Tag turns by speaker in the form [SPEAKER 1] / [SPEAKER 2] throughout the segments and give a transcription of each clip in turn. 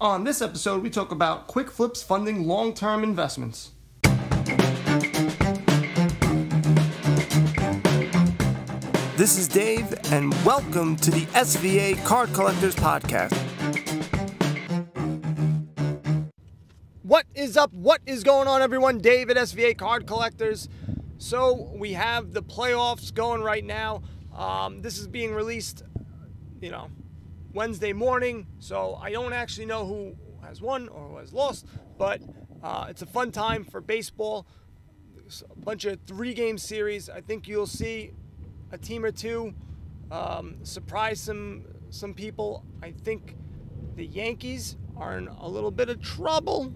[SPEAKER 1] On this episode, we talk about Quick Flips funding long-term investments. This is Dave, and welcome to the SVA Card Collectors Podcast. What is up? What is going on, everyone? Dave at SVA Card Collectors. So we have the playoffs going right now. This is being released, Wednesday morning, so I don't actually know who has won or who has lost, but it's a fun time for baseball. It's a bunch of 3-game series. I think you'll see a team or two surprise some people. I think the Yankees are in a little bit of trouble.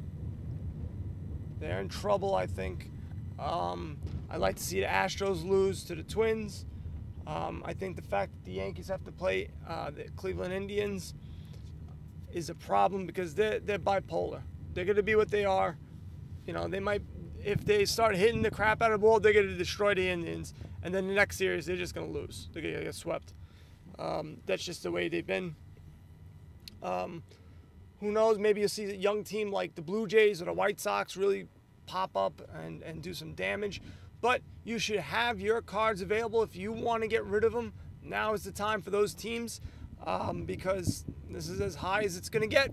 [SPEAKER 1] They're in trouble, I think. I'd like to see the Astros lose to the Twins. I think the fact that the Yankees have to play the Cleveland Indians is a problem because they're bipolar. They're going to be what they are. They might, if they start hitting the crap out of the ball, they're going to destroy the Indians. And then the next series, they're just going to lose. They're going to get swept. That's just the way they've been. Who knows? Maybe you'll see a young team like the Blue Jays or the White Sox really pop up and do some damage. But you should have your cards available if you want to get rid of them. Now is the time for those teams because this is as high as it's going to get.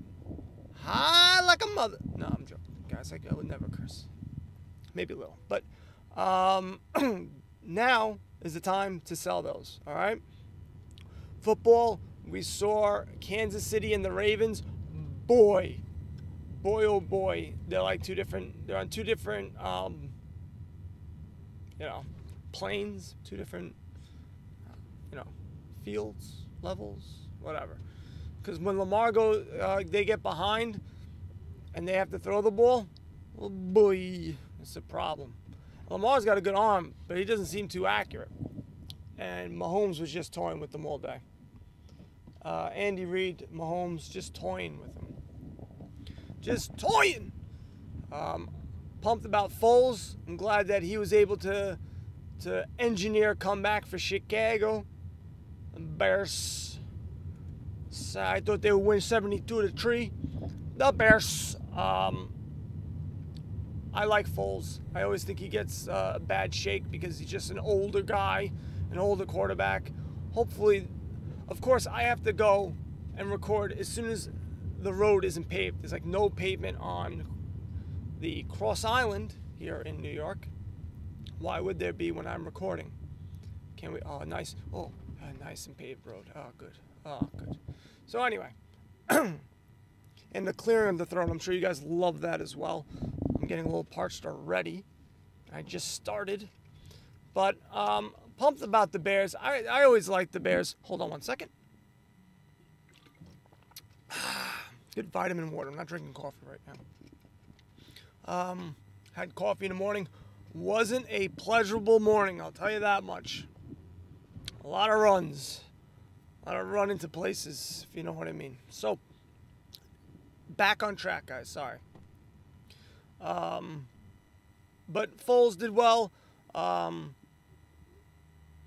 [SPEAKER 1] High like a mother. No, I'm joking. Guys, I would never curse. Maybe a little. But now is the time to sell those, all right? Football, we saw Kansas City and the Ravens. Boy, oh boy. They're on two different planes, two different, fields, levels, whatever. Because when Lamar they get behind and they have to throw the ball, oh boy, it's a problem. Lamar's got a good arm, but he doesn't seem too accurate. And Mahomes was just toying with them all day. Andy Reid, Mahomes, just toying with him. Just toying. Pumped about Foles. I'm glad that he was able to engineer a comeback for Chicago. Bears. I thought they would win 72-3. The Bears. I like Foles. I always think he gets a bad shake because he's just an older guy, an older quarterback. Hopefully, of course, I have to go and record as soon as the road isn't paved. There's like no pavement on the Cross Island here in New York. Why would there be when I'm recording? Can't we? Oh, nice. Oh, nice and paved road. Oh, good. Oh, good. So anyway, and the clearing of the throne. I'm sure you guys love that as well. I'm getting a little parched already. I just started, but pumped about the Bears. I always like the Bears. Hold on one second. Good vitamin water. I'm not drinking coffee right now. Had coffee in the morning. Wasn't a pleasurable morning, I'll tell you that much. A lot of runs. A lot of run into places, if you know what I mean. So, back on track, guys. Sorry. But Foles did well.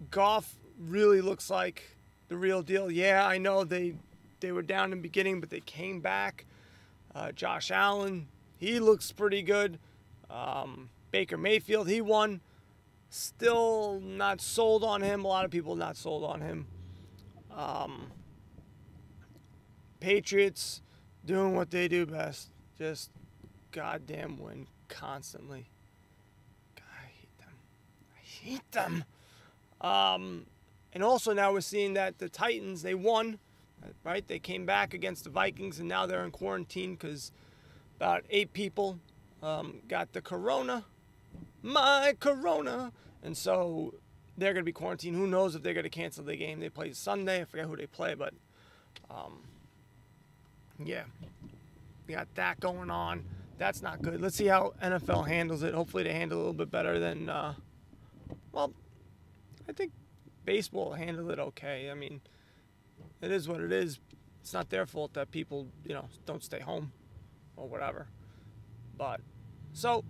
[SPEAKER 1] Goff really looks like the real deal. Yeah, I know they were down in the beginning, but they came back. Josh Allen, he looks pretty good. Baker Mayfield, he won. Still not sold on him. A lot of people not sold on him. Patriots doing what they do best. Just goddamn win constantly. God, I hate them. And also now we're seeing that the Titans, they won. Right? They came back against the Vikings, and now they're in quarantine because about 8 people got the corona. My corona. And so they're going to be quarantined. Who knows if they're going to cancel the game. They play Sunday. I forget who they play, but yeah. We got that going on. That's not good. Let's see how NFL handles it. Hopefully they handle it a little bit better than, I think baseball handled it okay. I mean, it is what it is. It's not their fault that people, don't stay home or whatever. But, so,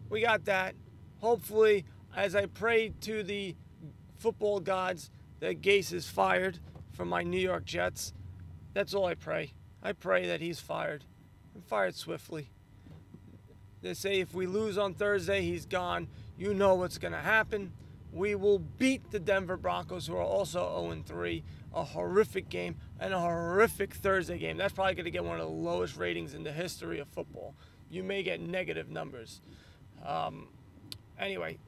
[SPEAKER 1] we got that. Hopefully, as I pray to the football gods that Gase is fired from my New York Jets, that's all I pray. I pray that he's fired fired swiftly. They say if we lose on Thursday, he's gone. You know what's going to happen. We will beat the Denver Broncos, who are also 0-3. A horrific game and a horrific Thursday game. That's probably going to get one of the lowest ratings in the history of football. You may get negative numbers. Anyway,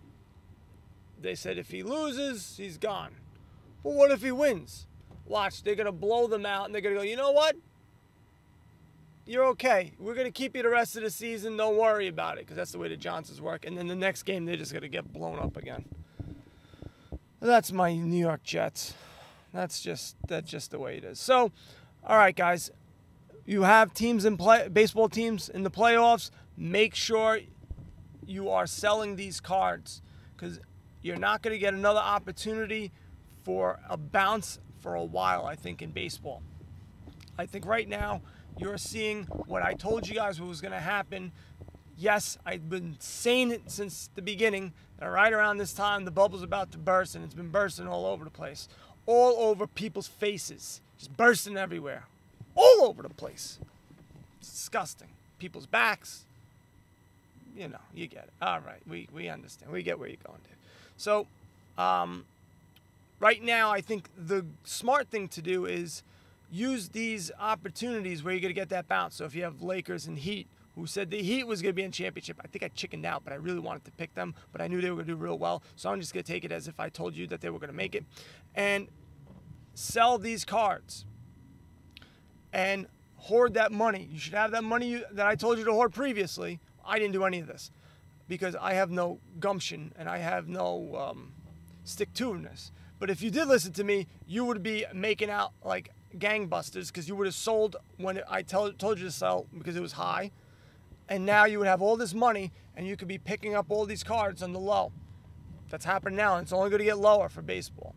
[SPEAKER 1] they said if he loses, he's gone. But what if he wins? Watch, they're going to blow them out, and they're going to go, you know what? You're okay. We're going to keep you the rest of the season. Don't worry about it, because that's the way the Johnsons work. And then the next game, they're just going to get blown up again. That's my New York Jets. That's just the way it is. So, all right, guys. You have teams in play, baseball teams in the playoffs. Make sure you are selling these cards, because you're not going to get another opportunity for a bounce for a while, I think, in baseball. I think right now you're seeing what I told you guys was going to happen. Yes, I've been saying it since the beginning, that right around this time the bubble's about to burst, and it's been bursting all over the place. All over people's faces. Just bursting everywhere. All over the place. It's disgusting. People's backs. You know, you get it. All right, we understand. We get where you're going, Dave. So, right now, I think the smart thing to do is use these opportunities where you're going to get that bounce. So if you have Lakers and Heat, who said the Heat was going to be in championship, I think I chickened out, but I really wanted to pick them, but I knew they were going to do real well. So I'm just going to take it as if I told you that they were going to make it. And sell these cards and hoard that money. You should have that money that I told you to hoard previously. I didn't do any of this because I have no gumption and I have no stick-to-itiveness. But if you did listen to me, you would be making out like gangbusters, because you would have sold when I told you to sell because it was high. And now you would have all this money and you could be picking up all these cards on the low. That's happening now, and it's only going to get lower for baseball.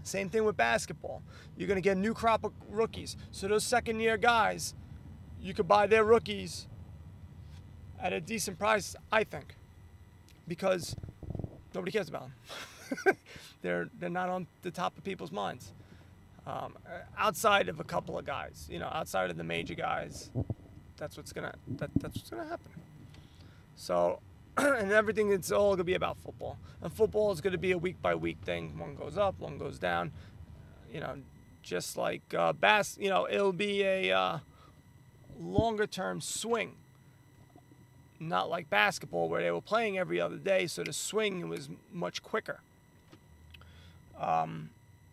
[SPEAKER 1] Same thing with basketball. You're going to get a new crop of rookies. So those second-year guys, you could buy their rookies at a decent price, I think, because nobody cares about them. They're not on the top of people's minds. Outside of a couple of guys, you know, outside of the major guys, that's what's gonna happen. So, and everything, it's all gonna be about football. And football is gonna be a week by week thing. One goes up, one goes down. You know, just like you know, it'll be a longer term swing. Not like basketball where they were playing every other day, so the swing was much quicker.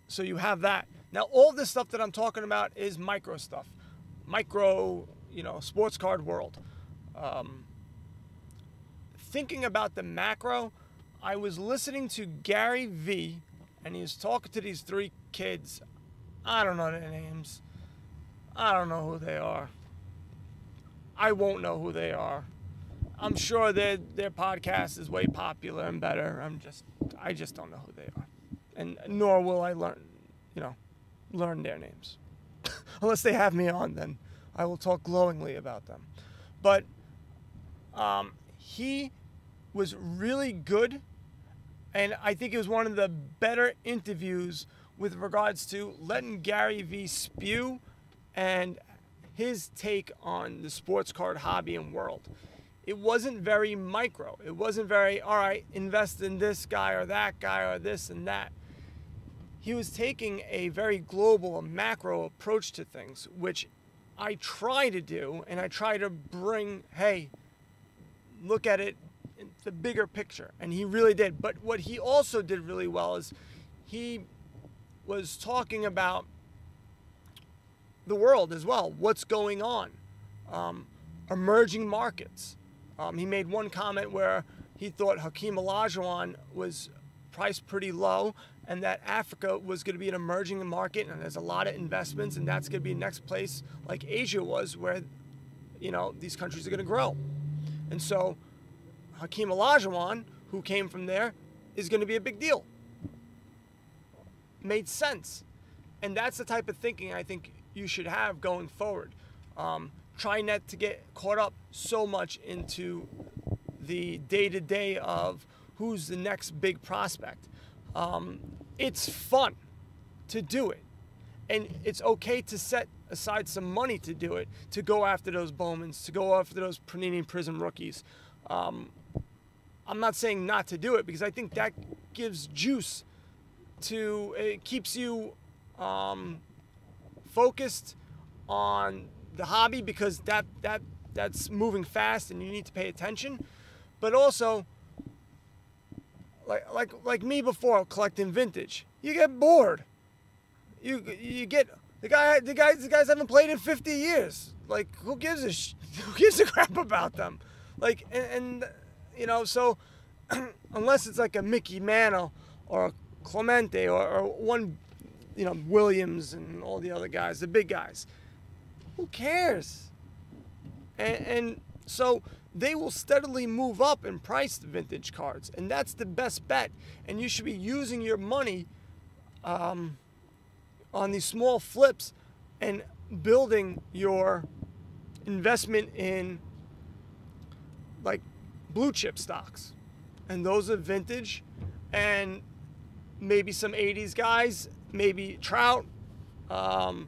[SPEAKER 1] So you have that. Now, all this stuff that I'm talking about is micro stuff. Micro, you know, sports card world. Thinking about the macro, I was listening to Gary Vee, and he was talking to these three kids. I don't know their names. I don't know who they are. I won't know who they are. I'm sure their podcast is way popular and better. I just don't know who they are. And nor will I learn their names. Unless they have me on, then I will talk glowingly about them. But he was really good, and I think it was one of the better interviews with regards to letting Gary Vee spew and his take on the sports card hobby and world. It wasn't very micro. It wasn't very, all right, invest in this guy or that guy or this and that. He was taking a very global, a macro approach to things, which I try to do, and I try to bring, hey, look at it, the bigger picture. And he really did. But what he also did really well is he was talking about the world as well, what's going on, emerging markets. He made one comment where he thought Hakeem Olajuwon was priced pretty low, and that Africa was going to be an emerging market, and there's a lot of investments, and that's going to be the next place like Asia was, where, you know, these countries are going to grow. And so Hakeem Olajuwon, who came from there, is going to be a big deal. Made sense. And that's the type of thinking I think you should have going forward. Try not to get caught up so much into the day-to-day of who's the next big prospect. It's fun to do it. And it's okay to set aside some money to do it, to go after those Bowmans, to go after those Panini Prism rookies. I'm not saying not to do it, because I think that gives juice to, it keeps you focused on the hobby, because that's moving fast and you need to pay attention. But also, like me before collecting vintage, you get bored. You get the guys haven't played in 50 years. Like, who gives a crap about them? Like, and you know, so unless it's like a Mickey Mantle or a Clemente or one, you know, Williams and all the other guys, the big guys, who cares? And so they will steadily move up in price, the vintage cards, and that's the best bet. And you should be using your money on these small flips and building your investment in like blue chip stocks. And those are vintage, and maybe some 80s guys, maybe Trout, and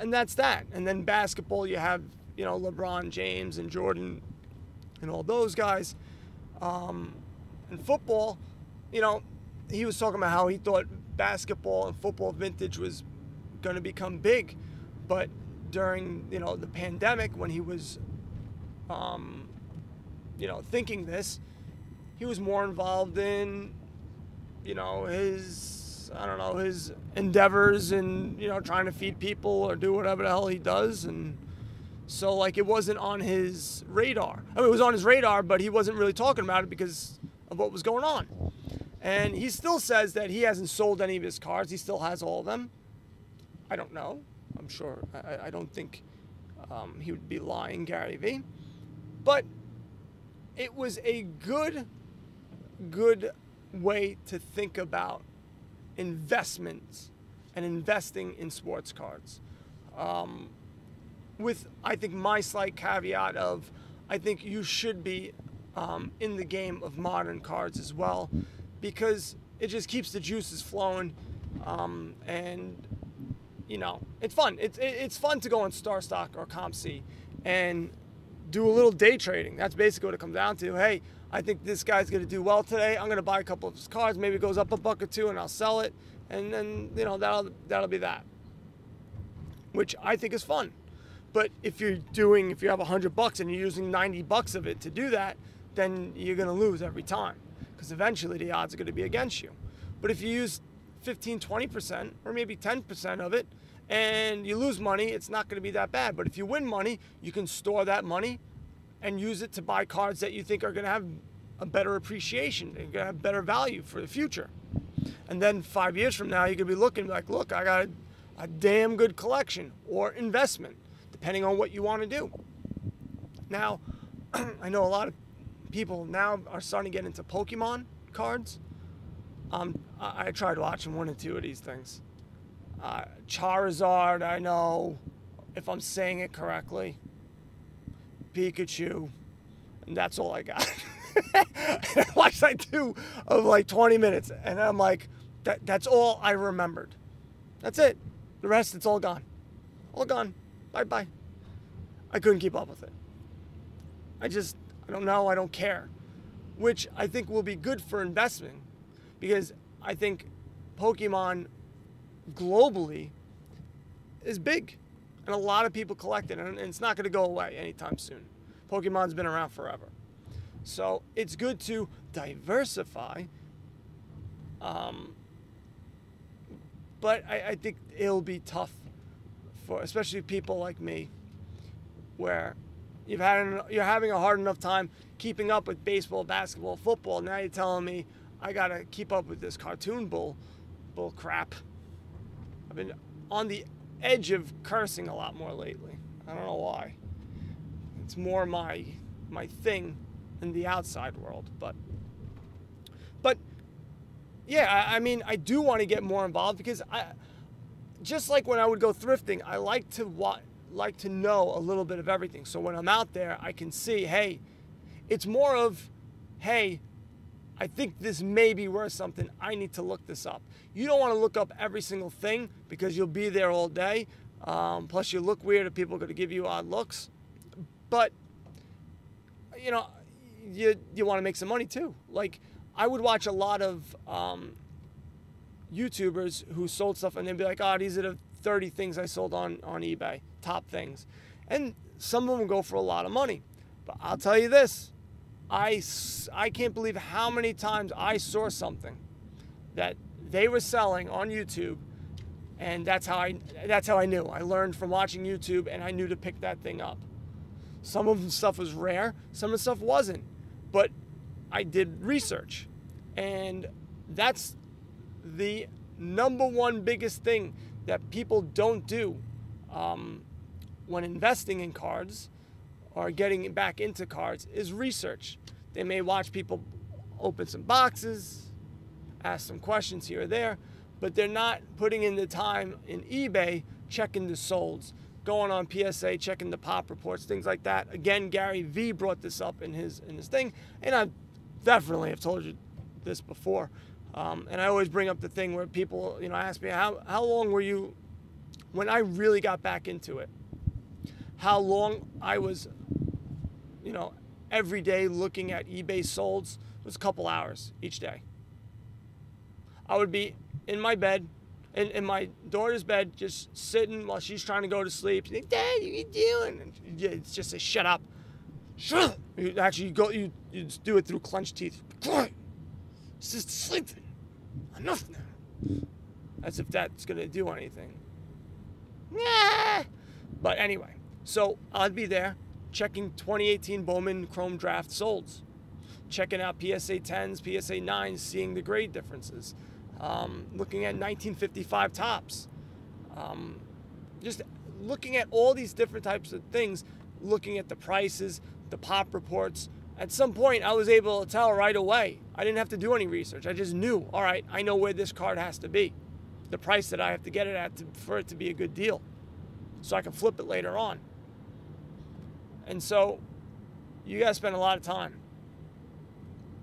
[SPEAKER 1] that's that. And then basketball, you have, you know, LeBron James and Jordan and all those guys. And football, you know, he was talking about how he thought basketball and football vintage was going to become big, but during, you know, the pandemic, when he was you know, thinking this, he was more involved in, you know, his, I don't know, his endeavors and, you know, trying to feed people or do whatever the hell he does. And so, like, it wasn't on his radar. I mean, it was on his radar, but he wasn't really talking about it because of what was going on. And he still says that he hasn't sold any of his cards. He still has all of them. I don't know. I'm sure. I don't think he would be lying, Gary V. But it was a good way to think about investments and investing in sports cards. With, I think, my slight caveat of, I think you should be in the game of modern cards as well, because it just keeps the juices flowing, and you know, it's fun. It's fun to go on StarStock or ComC and do a little day trading. That's basically what it comes down to. Hey, I think this guy's going to do well today. I'm going to buy a couple of his cards. Maybe it goes up a buck or two, and I'll sell it, and then, you know, that'll be that, which I think is fun. But if you have $100 and you're using 90 bucks of it to do that, then you're going to lose every time, because eventually the odds are going to be against you. But if you use 15, 20%, or maybe 10% of it, and you lose money, it's not going to be that bad. But if you win money, you can store that money and use it to buy cards that you think are going to have a better appreciation, and going to have better value for the future. And then 5 years from now, you could be looking like, look, I got a damn good collection or investment, depending on what you want to do. Now, I know a lot of people now are starting to get into Pokemon cards. I tried watching one or two of these things. Charizard, I know, if I'm saying it correctly. Pikachu, and that's all I got. I watched like 2 of like 20 minutes, and I'm like, that's all I remembered. That's it. The rest, it's all gone. All gone. Bye-bye. I couldn't keep up with it. I don't know. I don't care. Which I think will be good for investing, because I think Pokemon globally is big, and a lot of people collect it, and it's not going to go away anytime soon. Pokemon's been around forever. So it's good to diversify, but I think it'll be tough for especially people like me, where you're having a hard enough time keeping up with baseball, basketball, football. Now you're telling me I gotta keep up with this cartoon bull crap. I've been on the edge of cursing a lot more lately. I don't know why. It's more my thing in the outside world, but yeah, I mean, I do want to get more involved, because just like when I would go thrifting, I like to know a little bit of everything. So when I'm out there, I can see, hey, it's more of, hey, I think this may be worth something. I need to look this up. You don't want to look up every single thing because you'll be there all day. Plus, you look weird if people are going to give you odd looks. But, you know, you want to make some money too. Like, I would watch a lot of YouTubers who sold stuff, and they'd be like, oh, these are the 30 things I sold on eBay, top things. And some of them go for a lot of money. But I'll tell you this, I can't believe how many times I saw something that they were selling on YouTube, and that's how I knew. I learned from watching YouTube, and I knew to pick that thing up. Some of the stuff was rare, some of the stuff wasn't. But I did research, and that's the number one biggest thing that people don't do when investing in cards or getting back into cards is research. They may watch people open some boxes, ask some questions here or there, but they're not putting in the time in eBay, checking the solds, going on PSA, checking the pop reports, things like that. Again, Gary Vee brought this up in his thing, and I definitely have told you this before. And I always bring up the thing where people, you know, ask me, how long were you, when I really got back into it, how long I was, you know, every day looking at eBay solds. It was a couple hours each day. I would be in my bed, in my daughter's bed, just sitting while she's trying to go to sleep. She's like, Dad, what are you doing? And it's just a shut up. Shut up. You do it through clenched teeth. Quiet. It's just sleeping. Enough now. As if that's going to do anything. Yeah. But anyway, so I'd be there checking 2018 Bowman Chrome Draft solds, checking out PSA 10s, PSA 9s, seeing the grade differences, looking at 1955 tops, just looking at all these different types of things, looking at the prices, the pop reports. At some point, I was able to tell right away. I didn't have to do any research. I just knew, all right, I know where this card has to be, the price that I have to get it at for it to be a good deal, so I can flip it later on. And so you got to spend a lot of time,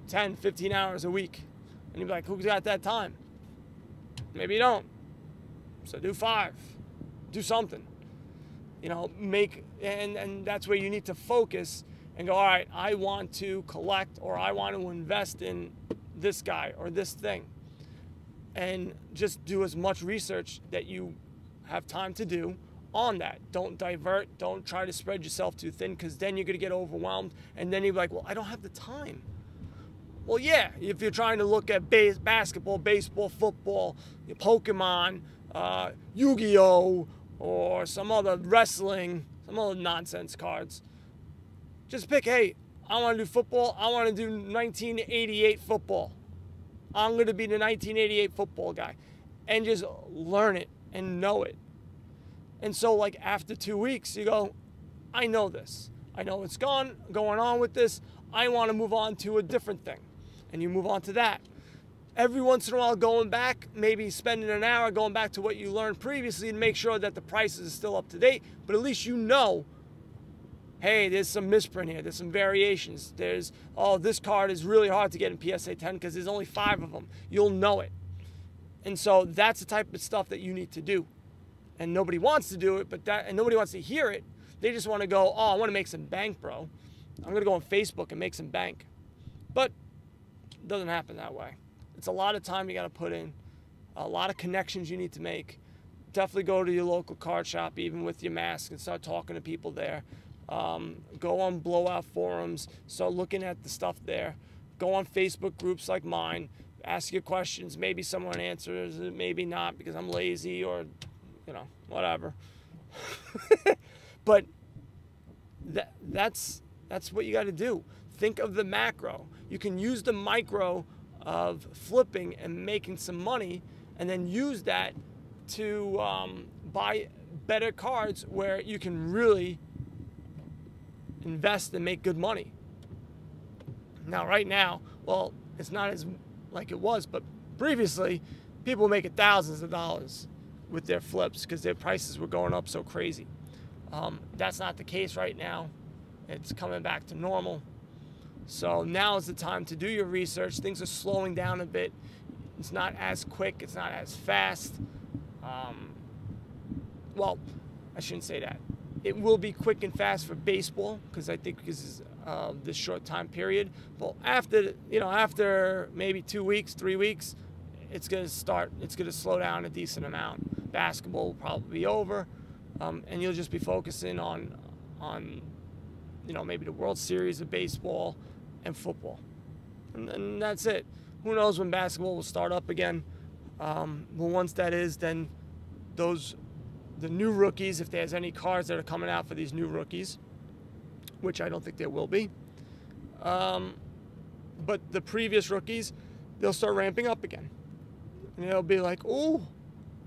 [SPEAKER 1] 10, 15 hours a week. And you'd be like, who's got that time? Maybe you don't. So do 5. Do something. You know, and that's where you need to focus and go, all right, I want to collect or I want to invest in this guy or this thing. And just do as much research that you have time to do on that. Don't divert. Don't try to spread yourself too thin, because then you're going to get overwhelmed. And then you're like, well, I don't have the time. Well, yeah, if you're trying to look at basketball, baseball, football, Pokemon, Yu-Gi-Oh, or some other wrestling, some other nonsense cards, just pick, hey, I want to do football. I want to do 1988 football. I'm going to be the 1988 football guy. And just learn it and know it. And so, like, after 2 weeks, you go, I know this. I know what's going on with this. I want to move on to a different thing. And you move on to that. Every once in a while, going back, maybe spending an hour going back to what you learned previously and make sure that the prices are still up to date. But at least you know, hey, there's some misprint here. There's some variations. There's, oh, this card is really hard to get in PSA 10 because there's only 5 of them. You'll know it. And so that's the type of stuff that you need to do. And nobody wants to do it, and nobody wants to hear it. They just want to go, oh, I want to make some bank, bro. I'm going to go on Facebook and make some bank. But it doesn't happen that way. It's a lot of time you got to put in, a lot of connections you need to make. Definitely go to your local card shop, even with your mask, and start talking to people there. Go on blowout forums, start looking at the stuff there. Go on Facebook groups like mine, ask your questions. Maybe someone answers it, maybe not, because I'm lazy or, you know, whatever. But that's what you got to do. Think of the macro. You can use the micro of flipping and making some money, and then use that to buy better cards where you can really invest and make good money. Now, right now, well, it's not as like it was, but previously, people were making thousands of dollars with their flips because their prices were going up so crazy. That's not the case right now. It's coming back to normal. So now is the time to do your research. Things are slowing down a bit. It's not as quick. It's not as fast. Well, I shouldn't say that. It will be quick and fast for baseball because I think because of this short time period. But after maybe 2 weeks, 3 weeks, it's going to slow down a decent amount. Basketball will probably be over, and you'll just be focusing on maybe the World Series of baseball and football. And that's it. Who knows when basketball will start up again. Well, once that is, then the new rookies, if there's any cards that are coming out for these new rookies, which I don't think there will be, but the previous rookies, they'll start ramping up again. And they'll be like, oh,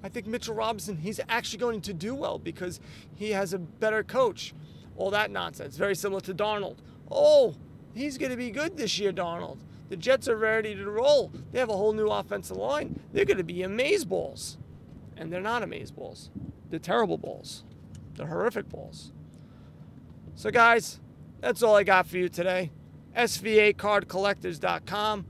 [SPEAKER 1] I think Mitchell Robinson, he's actually going to do well because he has a better coach. All that nonsense. Very similar to Darnold. Oh, he's going to be good this year, Darnold. The Jets are ready to roll. They have a whole new offensive line. They're going to be amazeballs. And they're not amazeballs. They're terrible balls. They're horrific balls. So, guys, that's all I got for you today. SVAcardcollectors.com.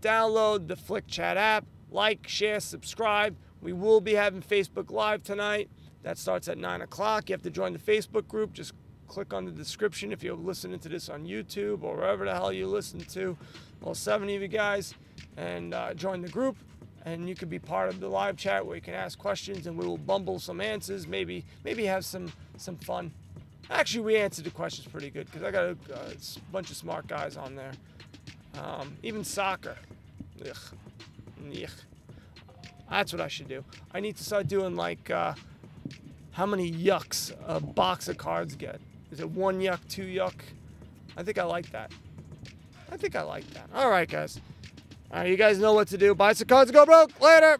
[SPEAKER 1] Download the Flick Chat app. Like, share, subscribe. We will be having Facebook Live tonight. That starts at 9 o'clock. You have to join the Facebook group. Just click on the description if you're listening to this on YouTube or wherever the hell you listen to. All 70 of you guys. And join the group. And you can be part of the live chat where you can ask questions and we will bumble some answers. Maybe have some fun. Actually, we answered the questions pretty good because I got a bunch of smart guys on there. Even soccer. Ugh. That's what I should do. I need to start doing like how many yucks a box of cards get. Is it 1 yuck, 2 yuck? I think I like that. All right, guys. All right, you guys know what to do. Buy some cards and go broke. Later.